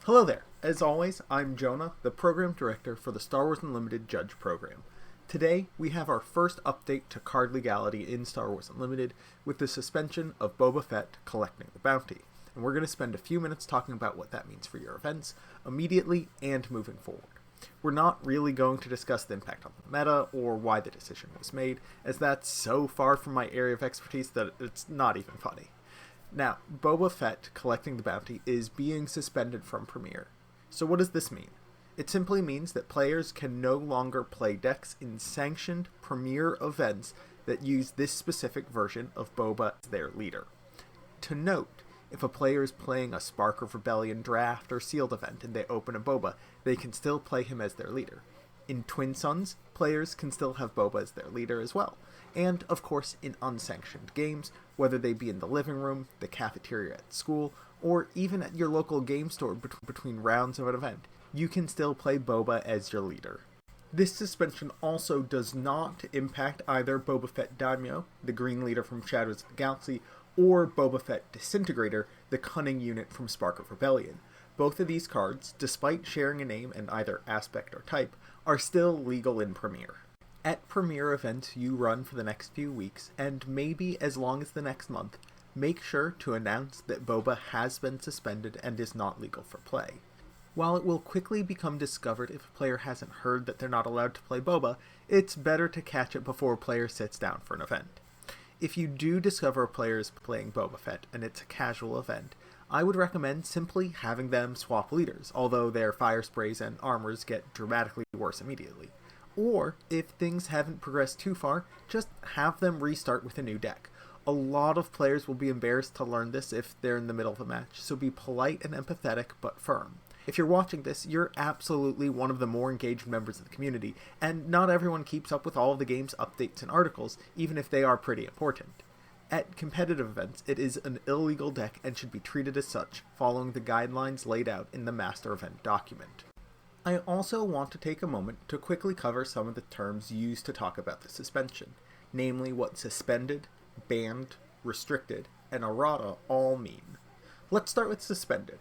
Hello there. As always, I'm Jonah, the Program Director for the Star Wars Unlimited Judge Program. Today, we have our first update to card legality in Star Wars Unlimited with the suspension of Boba Fett collecting the bounty. And we're going to spend a few minutes talking about what that means for your events, immediately and moving forward. We're not really going to discuss the impact on the meta or why the decision was made, as that's so far from my area of expertise that it's not even funny. Now, Boba Fett collecting the bounty is being suspended from Premiere. So what does this mean? It simply means that players can no longer play decks in sanctioned Premiere events that use this specific version of Boba as their leader. To note, if a player is playing a Spark of Rebellion draft or sealed event and they open a Boba, they can still play him as their leader. In Twin Suns, players can still have Boba as their leader as well. And, of course, in unsanctioned games, whether they be in the living room, the cafeteria at school, or even at your local game store between rounds of an event, you can still play Boba as your leader. This suspension also does not impact either Boba Fett Daimyo, the green leader from Shadows of the Galaxy, or Boba Fett Disintegrator, the cunning unit from Spark of Rebellion. Both of these cards, despite sharing a name and either aspect or type, are still legal in Premiere. At Premiere events you run for the next few weeks, and maybe as long as the next month, make sure to announce that Boba has been suspended and is not legal for play. While it will quickly become discovered if a player hasn't heard that they're not allowed to play Boba, it's better to catch it before a player sits down for an event. If you do discover a player is playing Boba Fett and it's a casual event, I would recommend simply having them swap leaders, although their fire sprays and armors get dramatically worse immediately. Or, if things haven't progressed too far, just have them restart with a new deck. A lot of players will be embarrassed to learn this if they're in the middle of a match, so be polite and empathetic but firm. If you're watching this, you're absolutely one of the more engaged members of the community, and not everyone keeps up with all of the game's updates and articles, even if they are pretty important. At competitive events, it is an illegal deck and should be treated as such, following the guidelines laid out in the Master Event document. I also want to take a moment to quickly cover some of the terms used to talk about the suspension, namely what suspended, banned, restricted, and errata all mean. Let's start with suspended.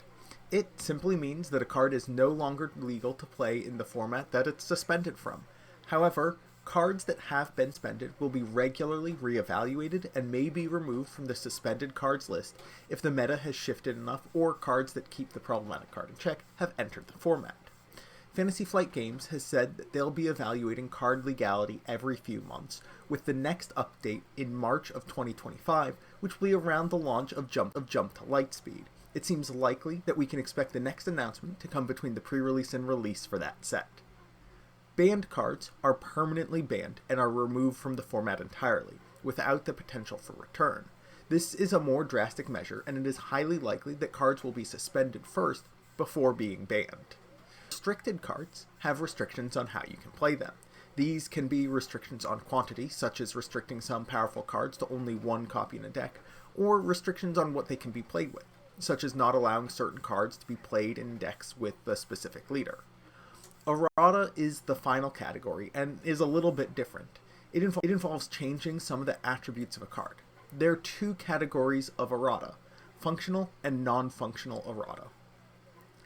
It simply means that a card is no longer legal to play in the format that it's suspended from. However, cards that have been suspended will be regularly reevaluated and may be removed from the suspended cards list if the meta has shifted enough or cards that keep the problematic card in check have entered the format. Fantasy Flight Games has said that they'll be evaluating card legality every few months, with the next update in March of 2025, which will be around the launch of Jump to Lightspeed. It seems likely that we can expect the next announcement to come between the pre-release and release for that set. Banned cards are permanently banned and are removed from the format entirely, without the potential for return. This is a more drastic measure, and it is highly likely that cards will be suspended first before being banned. Restricted cards have restrictions on how you can play them. These can be restrictions on quantity, such as restricting some powerful cards to only one copy in a deck, or restrictions on what they can be played with, such as not allowing certain cards to be played in decks with a specific leader. Errata is the final category, and is a little bit different. It involves changing some of the attributes of a card. There are two categories of errata, functional and non-functional errata.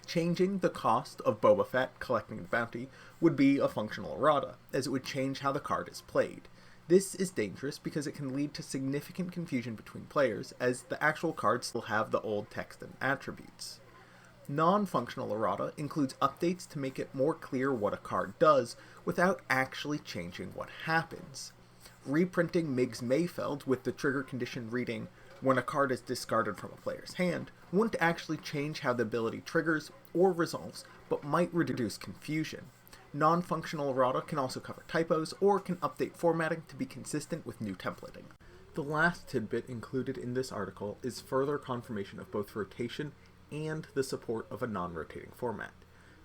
Changing the cost of Boba Fett collecting the bounty would be a functional errata, as it would change how the card is played. This is dangerous because it can lead to significant confusion between players, as the actual cards still have the old text and attributes. Non-functional errata includes updates to make it more clear what a card does without actually changing what happens. Reprinting Miggs Mayfeld with the trigger condition reading, when a card is discarded from a player's hand, wouldn't actually change how the ability triggers or resolves, but might reduce confusion. Non-functional errata can also cover typos or can update formatting to be consistent with new templating. The last tidbit included in this article is further confirmation of both rotation and the support of a non-rotating format.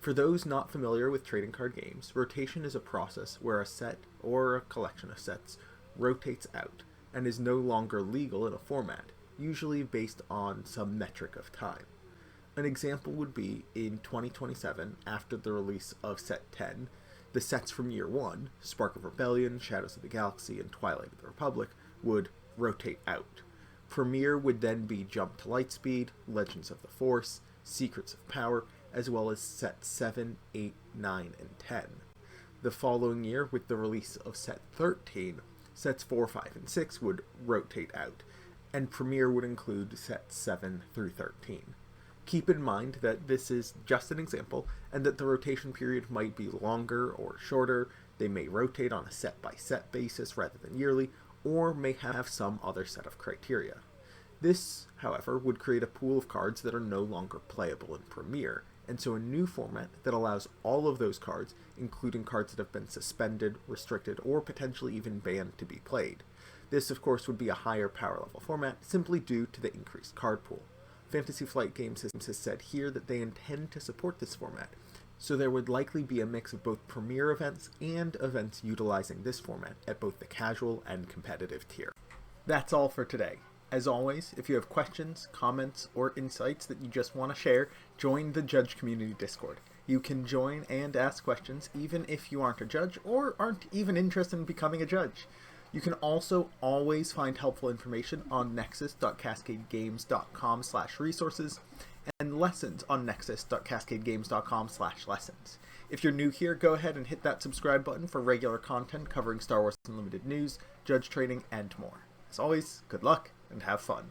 For those not familiar with trading card games, rotation is a process where a set or a collection of sets rotates out and is no longer legal in a format, usually based on some metric of time. An example would be in 2027, after the release of Set 10, the sets from Year 1, Spark of Rebellion, Shadows of the Galaxy, and Twilight of the Republic, would rotate out. Premiere would then be Jump to Lightspeed, Legends of the Force, Secrets of Power, as well as Set 7, 8, 9, and 10. The following year, with the release of Set 13, Sets 4, 5, and 6 would rotate out, and Premiere would include Sets 7 through 13. Keep in mind that this is just an example, and that the rotation period might be longer or shorter. They may rotate on a set-by-set basis rather than yearly, or may have some other set of criteria. This, however, would create a pool of cards that are no longer playable in Premiere, and so a new format that allows all of those cards, including cards that have been suspended, restricted, or potentially even banned, to be played. This, of course, would be a higher power level format, simply due to the increased card pool. Fantasy Flight Games has said here that they intend to support this format, so there would likely be a mix of both Premiere events and events utilizing this format at both the casual and competitive tier. That's all for today. As always, if you have questions, comments, or insights that you just want to share, join the Judge Community Discord. You can join and ask questions even if you aren't a judge or aren't even interested in becoming a judge. You can also always find helpful information on nexus.cascadegames.com/resources and lessons on nexus.cascadegames.com/lessons. If you're new here, go ahead and hit that subscribe button for regular content covering Star Wars Unlimited news, judge training, and more. As always, good luck and have fun.